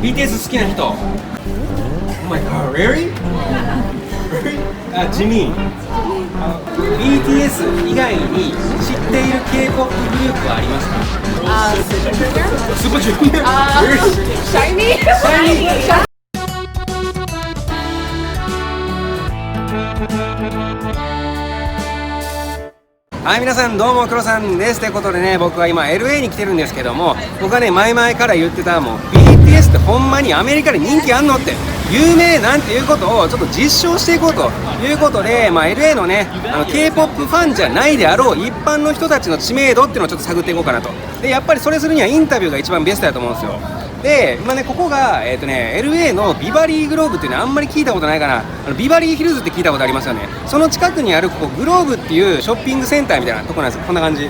BTS 好きな人。Oh my god, really? Really? ジミー。BTS 以外に知っている K-POP グループはありますか？スーパージュニア。SHINee。はい、皆さんどうも、黒さんです。ということでね、僕は今 LA に来てるんですけども、僕はね、前々から言ってた、もう BTS ってほんまにアメリカで人気あんのって、有名なんていうことをちょっと実証していこうということで、LA のね、K-POP ファンじゃないであろう一般の人たちの知名度っていうのをちょっと探っていこうかなと。で、やっぱりそれするにはインタビューが一番ベストだと思うんですよ。で、今ね、ここが、LA のビバリーグローブっていうのはあんまり聞いたことないかな。ビバリーヒルズって聞いたことありますよね。その近くにあるここグローブっていうショッピングセンターみたいなとこなんですよ。こんな感じ。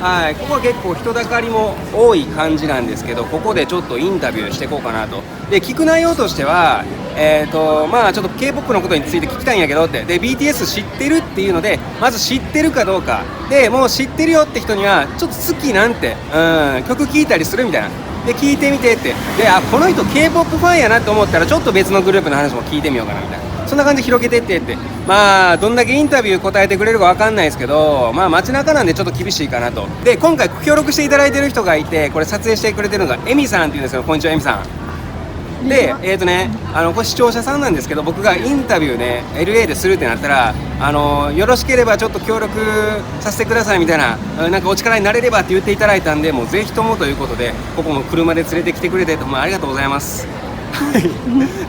はい、ここは結構人だかりも多い感じなんですけど、ここでちょっとインタビューしていこうかなと。で、聞く内容としては、ちょっと K-POP のことについて聞きたいんやけどって。で、BTS 知ってるっていうので、まず知ってるかどうか。で、もう知ってるよって人には、ちょっと好きなんて、曲聴いたりするみたいな。で、聞いてみてって。で、この人 K-POP ファンやなって思ったら、ちょっと別のグループの話も聞いてみようかなみたいな。そんな感じで広げてってって。どんだけインタビュー答えてくれるかわかんないですけど、街中なんでちょっと厳しいかなと。で、今回協力していただいてる人がいて、これ撮影してくれてるのがエミさんっていうんですけど、こんにちは、エミさん。で、これ視聴者さんなんですけど、僕がインタビューね、LA でするってなったら、よろしければちょっと協力させてくださいみたいな、なんかお力になれればって言っていただいたんで、もうぜひともということで、ここも車で連れてきてくれて、ありがとうございます。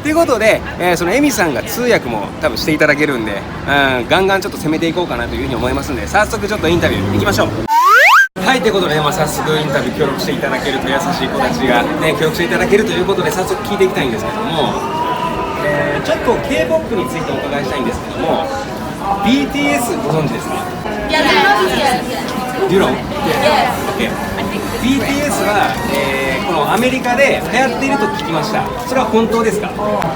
ということで、そのエミさんが通訳も多分していただけるんで、ガンガンちょっと攻めていこうかなというふうに思いますんで、早速ちょっとインタビューいきましょう。はい、ということで、早速インタビュー協力していただけると優しい子たちが、協力していただけるということで早速聞いていきたいんですけども、ちょっと K-POP についてお伺いしたいんですけども、 BTS ご存知ですか？ Do you know? Okay. BTS は、このアメリカで流行っていると聞きました。それは本当ですか？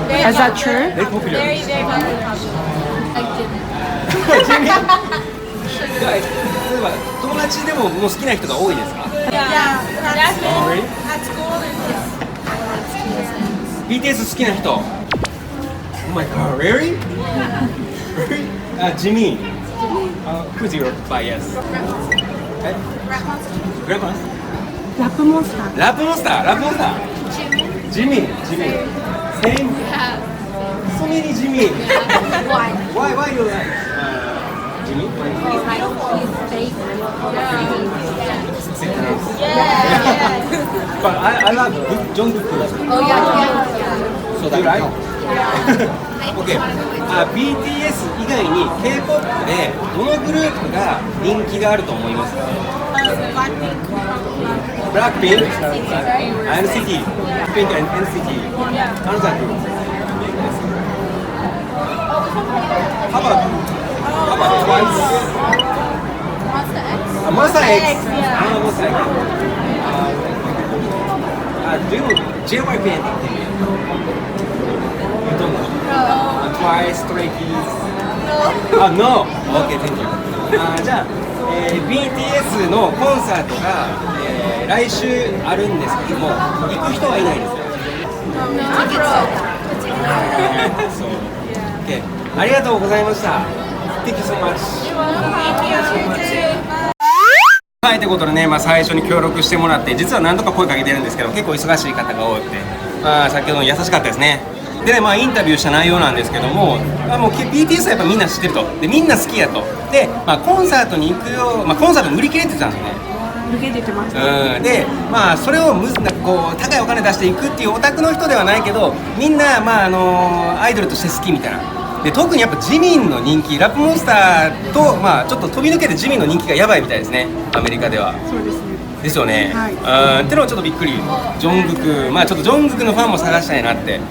Is that true? Very popular. 例えば友達でももう好きな人が多いですか？ BTS 好きな人。 Oh my god, really? Really? ジミー。Who's your bias? ラップモンスター。ラップモンスター。ジミー。Same? So many ジミー。Why you like Jimmy? But I love Jungkook. Oh yeah. So do you like? Okay. BTS 以外に K-POP でどのグループが人気があると思いますか？Blackpink, NCT, Pink and NCT. Another group. How about Twice? Monster X. Monster X. Do you know JYP Entertainment? You don't know? Twice, Stray Kids. No. Okay, thank you. じゃあ、BTS のコンサートが、来週あるんですけども、行く人はいないですよ。そう。Okay. ありがとうございました。Thank you so much. はい、ということでね、最初に協力してもらって、実は何度か声かけてるんですけど、結構忙しい方が多くて、先ほどの優しかったですね。でね、インタビューした内容なんですけども、もう BTS はやっぱみんな知ってると。で、みんな好きやと。で、コンサートに行くよ、コンサートに売り切れてたんですよね。売り切れてました。で、それをこう高いお金出していくっていうオタクの人ではないけど、みんな、アイドルとして好きみたいな。で、特にやっぱジミンの人気、ラップモンスターと、ちょっと飛び抜けてジミンの人気がやばいみたいですね、アメリカでは。そうですね。ですよね。はい。ってのはちょっとびっくり。ジョングク、ちょっとジョングクのファンも探したいなって。っ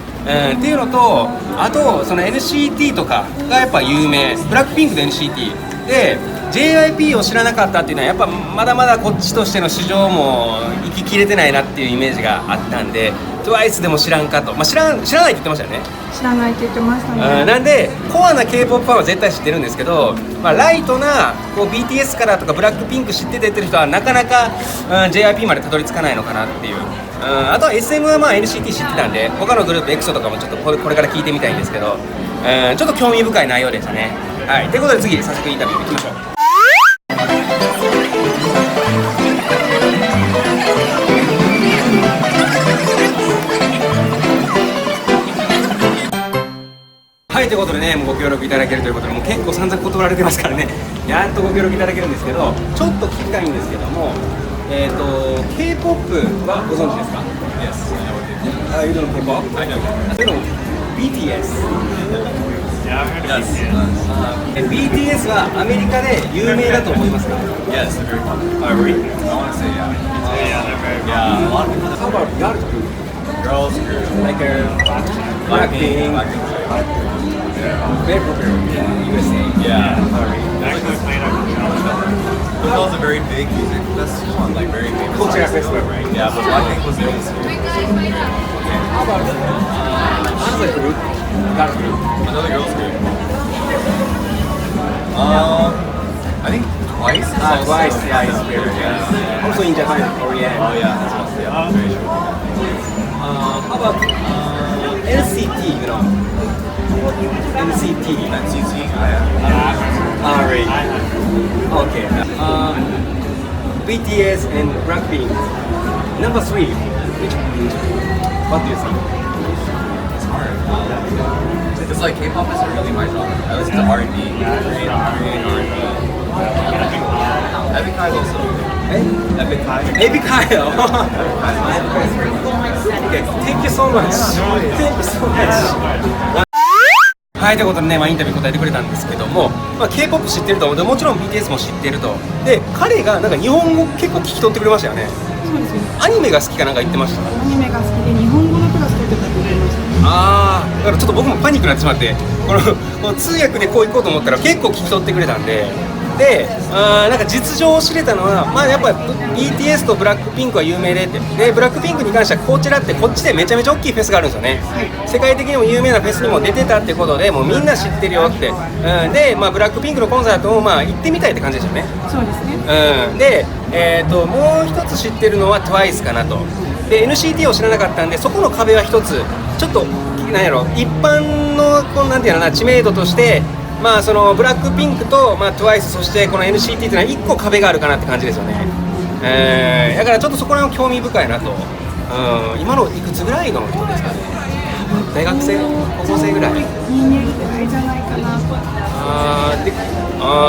ていうのと、あとその NCT とかがやっぱ有名。ブラックピンクと NCT で JYP を知らなかったっていうのはやっぱまだまだこっちとしての市場も行ききれてないなっていうイメージがあったんで、TWICE でも知らんかと、知らないって言ってましたよね。知らないって言ってましたね。なんでコアな K-POP ファンは絶対知ってるんですけど、ライトなこう BTS からとかブラックピンク知っててってる人はなかなか、JYP までたどり着かないのかなっていう。あとは SM はまあ NCT 知ってたんで、他のグループ EXO とかもちょっとこれから聞いてみたいんですけど、ちょっと興味深い内容でしたね。はい、ということで次早速インタビューいきましょう。はい、ということでね、もうご協力いただけるということで、もう結構散々断られてますからね、やっとご協力いただけるんですけど、ちょっと聞きたいんですけども、K-POP はご存知ですか？ Yes, I know what they do. You don't know K-POP? I know. BTS。Yeah, I've heard of BTS はアメリカで有名だと思いますか？ Yes, they're very popular. Oh, really? I want to say yeah. Yeah, they're very popular. Yeah, a lot of people. How about girls group? Girls group. Like Blackpink. Very popular in USA. Yeah. Actually played at Coachella. Coachella was a very big music festival and like very famous. Coachella festival, right? Yeah, but Blackpink was there this year. How about another group? Girls group. Another girls group. I think Twice. Is also Twice, yeah, my it's favorite. Yeah. Also in Japan and Korea. Oh yeah, that's also yeah. Very true. How about NCT, you know? NCT. NCT. Yeah. Alright. Okay. BTS and Blackpink. Number 3. What do you think? It's hard. It's like K-pop isn't really my genre. I listen to R&B, Korean R&B. Epic High is also good. Epic High. Epic High. Okay, thank you so much. Thank you so much. はい、ということでね、インタビュー答えてくれたんですけども、K-POP 知ってると思うので、もちろん BTS も知ってると。で、彼がなんか日本語結構聞き取ってくれましたよね。そうですね。アニメが好きかなんか言ってました。アニメが好きで日本語のクラス取ってたと思いました。だからちょっと僕もパニックになってしまって、この通訳でこう行こうと思ったら結構聞き取ってくれたんで、なんか実情を知れたのは、やっぱ BTS とブラックピンクは有名でって、でブラックピンクに関してはコーチェラってこっちでめちゃめちゃ大きいフェスがあるんですよね、世界的にも有名なフェスにも出てたってことでもうみんな知ってるよって、で、ブラックピンクのコンサートも行ってみたいって感じですよね。そうですね。で、もう一つ知ってるのは TWICE かなと。で NCT を知らなかったんでそこの壁は一つちょっとなんやろ一般のなんていうのな知名度としてそのブラックピンクと、TWICE そしてこの NCT っていうのは1個壁があるかなって感じですよね。だからちょっとそこら辺興味深いなと。今のいくつぐらいの人ですかね。大学生高校生ぐらい。人間ぐらいじゃないかなと。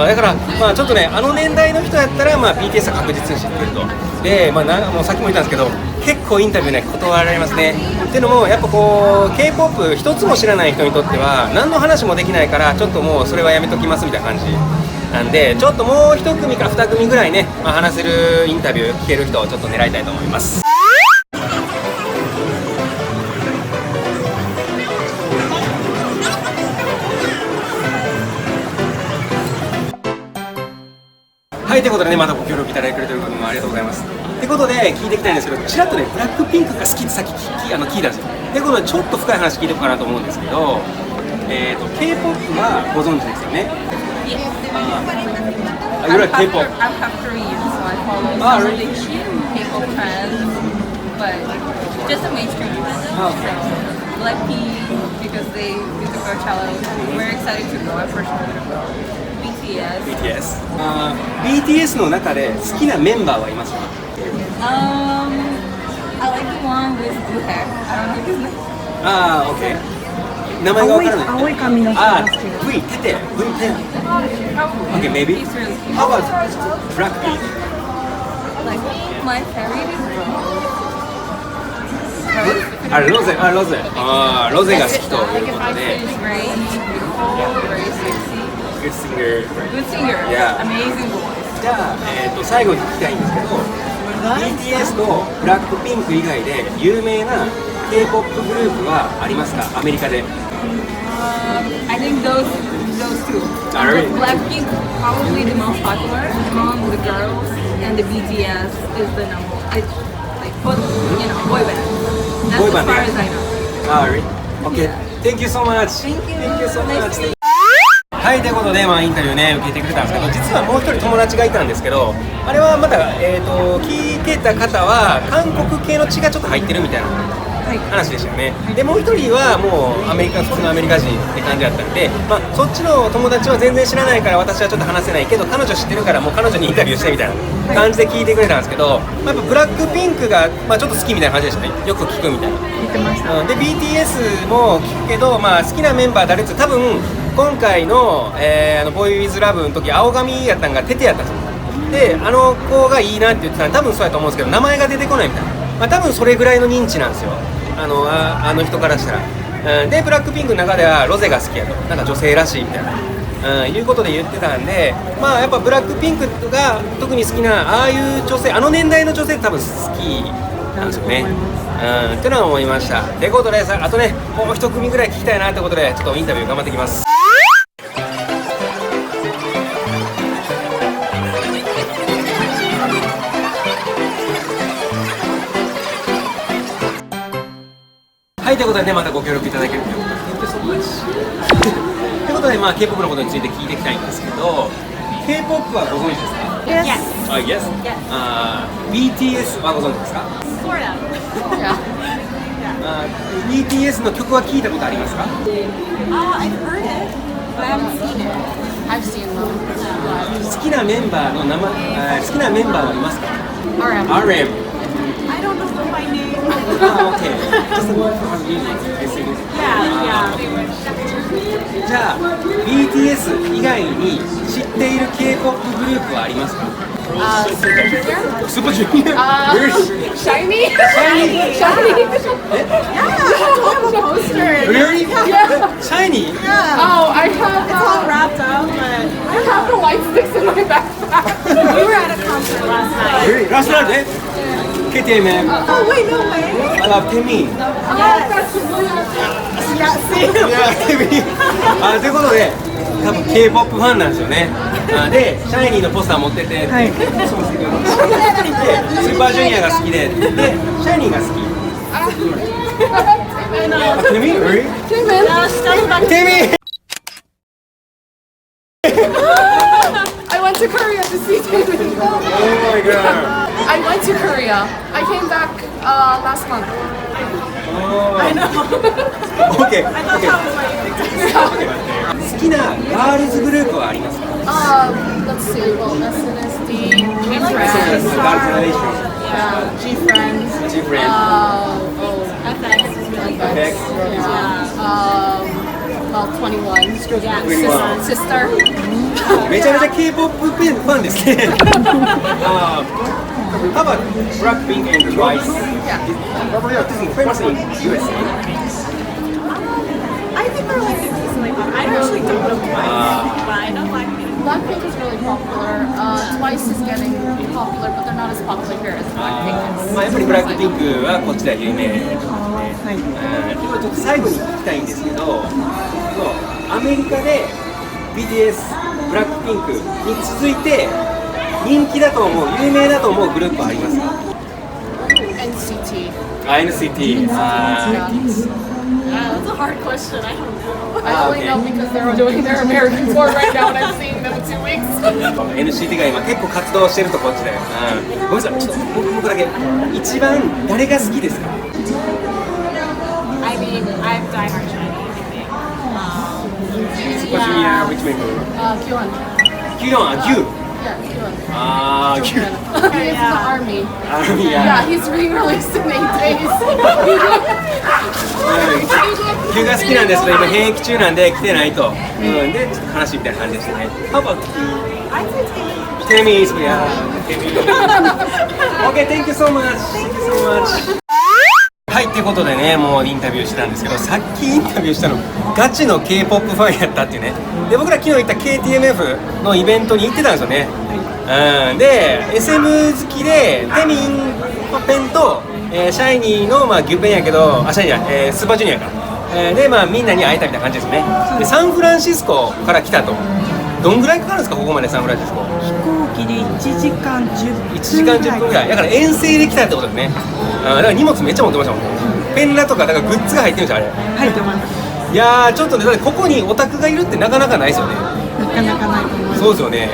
だからちょっとねあの年代の人やったらBTS は確実に知ってると。でもうさっきも言ったんですけど結構インタビューね断られますね。っていうのもやっぱこう K-POP 一つも知らない人にとっては何の話もできないからちょっともうそれはやめときますみたいな感じなんでちょっともう一組か二組ぐらいね、話せるインタビュー聞ける人をちょっと狙いたいと思います。はい、ということでね、またご協力いただいてくれてることもありがとうございます。ということで、聞いていきたいんですけど、ちらっとね、ブラックピンクが好きってさっき聞いたんですよ。ということで、ちょっと深い話聞いていこうかなと思うんですけど、K-POP はご存知ですよね。I have Korean, so I follow some of the K-pop trends, but just the mainstream trends. So Blackpink, because they do the Coachella, we're excited to go. I'm for sure gonna go. BTS. BTS の中で好きなメンバーはいますか？ I like the one with blue hair. I don't know his name. OK。名前がわからない。青い髪の人が好きです。V テテ OK maybe. He's really cute. How about Blackpink? Like my favorite is Rose. ロゼロゼが好きということで。 She's very beautiful, very sexy. Good singer. Good singer. Yeah. Amazing voice. じゃあ、最後に聞きたいんですけど BTS とブラックピンク以外で有名な K-POP グループはありますか？アメリカで。I think those two. Alright. Blackpink probably the most popular among the girls, and the BTS is the number one. It's like boy band. That's Boy as band, far yeah. as I know. Alright. Okay. Yeah. Thank you so much. Thank you. Thank you so Nice much. to meet you. ははい、ということで、インタビューね、受けてくれたんですけど、実はもう一人友達がいたんですけど、あれはまだ、聞いてた方は、韓国系の血がちょっと入ってるみたいな話でしたよね。で、もう一人はもう普通のアメリカ人って感じだったんで、そっちの友達は全然知らないから私はちょっと話せないけど、彼女知ってるからもう彼女にインタビューしてみたいな感じで聞いてくれたんですけど、やっぱブラックピンクが、ちょっと好きみたいな感じでしたね。よく聞くみたいな。言ってました。で BTS も聞くけど、好きなメンバー誰って多分今回の、ボーイ・ウィズ・ラブの時青髪やったんがテテやったんですよ。であの子がいいなって言ってたら多分そうやと思うんですけど名前が出てこないみたいな、多分それぐらいの認知なんですよ、あの人からしたら。でブラックピンクの中ではロゼが好きやと、なんか女性らしいみたいな、いうことで言ってたんで、やっぱブラックピンクが特に好きなああいう女性、あの年代の女性多分好きなんですよね。っていうのは思いました。ということでさ、あとねもう一組ぐらい聞きたいなということでちょっとインタビュー頑張ってきます。はい、ということでね、またご協力いただけるということで Thank you so much ということで、K-POP のことについて聞いていきたいんですけど、 K-POP はご存知ですか？ Yes. BTS はご存知ですか？ Sort of. BTS の曲は聞いたことありますか？ I've heard it, but I haven't seen it. I've seen them. 好きなメンバーの名前、好きなメンバーはいますか？ RM. RM I don't know by name. OK Just for music basically. Yeah. じゃあ BTS 以外に知っている K-POP グループはありますか？ Super Junior? Super Junior? Shiny? Shiny? Shiny? Poster. Really? Yeah. Shiny? Oh, I have It's all wrapped up, but I have the white sticks in my backpack. we were at a concert last night. Really? Last night, eh? KTM, man. Oh wait, no way. I love Temin. Yeah, see. いや、Temin. ということで、多分 K-POP ファンなんですよね。で、シャイニーのポスター持ってて、はいそうしてくれるで、スーパージュニアが好きで、で、シャイニーが好き。Temin? Really? Temin! I went to Korea to see Taemin. Oh my god. I went to Korea. I came back last month. I know. Okay. I thought that was why you picked it. 好きなガールズグループはありますか？ Let's see. Well, SNSD, G Friends. ガールズナレーション。 Yeah, G Friends. G Friends. FX is really good. FX. Yeah. Well, 21. Yeah. 21. Sister. めちゃめちゃ K-POP ファンですね。How about Blackpink and Twice? Yeah. This is famous in USA. I think they're like a decent one. I actually don't know why, but I know Blackpink. Blackpink is really popular. Twice is getting popular, but they're not as popular here as Blackpink is. やっぱりブラックピンクはこっちでは有名ですね。今ちょっと最後に聞きたいんですけど、そうアメリカで BTS、ブラックピンクに続いて人気だと思う、有名だと思うグループはありますか？ NCT. NCT。That's a hard question. I don't know. I Ah, only okay. know because they're doing their American tour right now, and I'm seeing them in 2 weeks. NCT が今結構活動してるとこっちで、ごめんなさい、ちょっと僕だけ一番誰が好きですか？ I mean, I'm diehard Chinese. Super Junior, which member? Kyuhyun. Kyuhyun, Kyu. Yeah, Kyuhyun. Kyu. He's in the army. Yeah. Yeah, he's re-released in 8 days. Kyu が好きなんですけど今兵役中なんで来てないと、でちょっと悲しいみたいな感じでしたね。How about I'd say Temi Taemin. is yeah. Okay, thank you so much. Thank you so much. はい、っていうことでね、もうインタビューしたんですけど、さっきインタビューしたのガチの K-POP ファンやったっていうね。で、僕ら昨日行った KTMF のイベントに行ってたんですよね。で、SM 好きでテミンペンと、シャイニーの、ギュペンやけど、シャイニーや、スーパージュニアか。で、みんなに会えたみたいな感じですね。で、サンフランシスコから来たと。どんぐらいかかるんですか、ここまでサンフランシスコ？飛行機で1時間10分。1時間10分ぐらい。だから遠征で来たってことですね。だから荷物めっちゃ持ってましたもん。ペンラとか、だからグッズが入ってるんですよ、あれ。入ってます。いやーちょっとね、だってここにオタクがいるってなかなかないですよね。なかなかないと思います。そうですよね、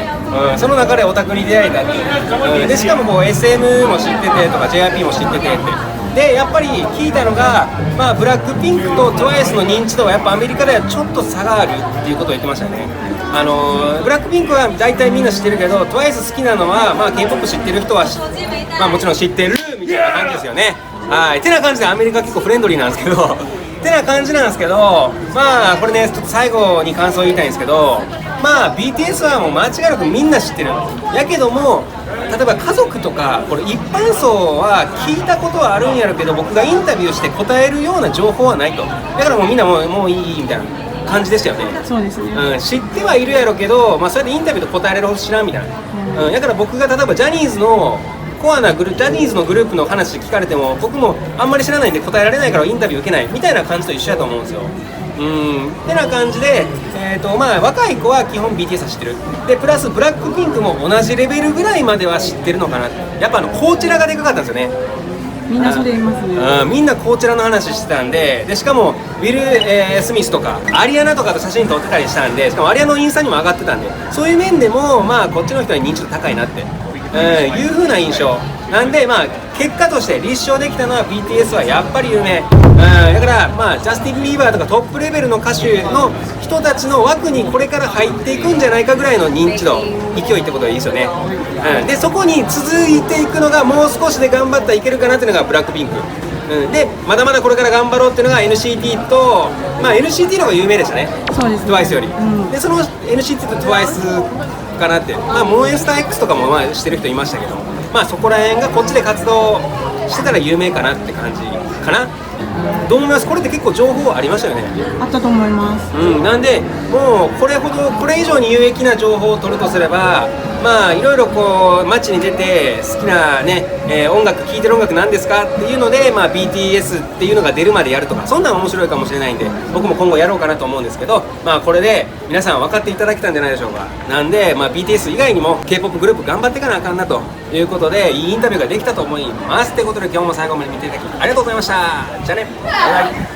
うん、その中でオタクに出会えたっていう、うん、でしかもこう SM も知っててとか JYP も知っててってでやっぱり聞いたのが、まあ、ブラックピンクと TWICE の認知度はやっぱアメリカではちょっと差があるっていうことを言ってましたね。ブラックピンクは大体みんな知ってるけど TWICE 好きなのは、まあ、K-POP 知ってる人はまあ、もちろん知ってるみたいな感じですよね。はい、てな感じでアメリカ結構フレンドリーなんですけどてな感じなんですけど、まあこれねちょっと最後に感想を言いたいんですけど、まあ BTS はもう間違いなくみんな知ってるやけども、例えば家族とかこれ一般層は聞いたことはあるんやろけど僕がインタビューして答えるような情報はないと。だからもうみんなもういいみたいな感じでしたよね。そうですね。うん、知ってはいるやろけど、まあ、それでインタビューで答えられるほど知らんみたいな、うん、だから僕が例えばジャニーズのコアなジャニーズのグループの話聞かれても僕もあんまり知らないんで答えられないからインタビュー受けないみたいな感じと一緒だと思うんですよ。ってな感じで、まあ、若い子は基本 BTS は知ってるでプラスブラックピンクも同じレベルぐらいまでは知ってるのかな。やっぱコーチェラがでかかったんですよね。みんなそれ言いますね。みんなコーチェラの話してたんで、しかもウィル、スミスとかアリアナとかと写真撮ってたりしたんで、しかもアリアナのインスタにも上がってたんで、そういう面でもまあこっちの人は認知度高いなって、いう風な印象なんで、まあ結果として立証できたのは BTS はやっぱり有名、だからまあジャスティン・ビーバーとかトップレベルの歌手の人たちの枠にこれから入っていくんじゃないかぐらいの認知度勢いってことでいいですよね。でそこに続いていくのがもう少しで頑張ったらいけるかなっていうのがブラックピンク、でまだまだこれから頑張ろうっていうのが NCT と、まあ NCT の方が有名でしたね。そうですね。TWICE より、でその NCT と TWICE かなって、まあモンエスター X とかもまあしてる人いましたけど、まあそこら辺がこっちで活動してたら有名かなって感じかな。どう思います？これって結構情報ありましたよね。あったと思います。なんでもうこれ以上に有益な情報を取るとすれば、まあいろいろこう街に出て好きなね、音楽聴いてる音楽なんですかっていうので、まあ BTS っていうのが出るまでやるとか、そんなん面白いかもしれないんで僕も今後やろうかなと思うんですけど、まあこれで皆さん分かっていただけたんじゃないでしょうか。なんでまあ BTS 以外にも K-POP グループ頑張っていかなあかんなということで、いいインタビューができたと思います。ということで今日も最後まで見ていただきありがとうございました。じゃあね、バイバイ。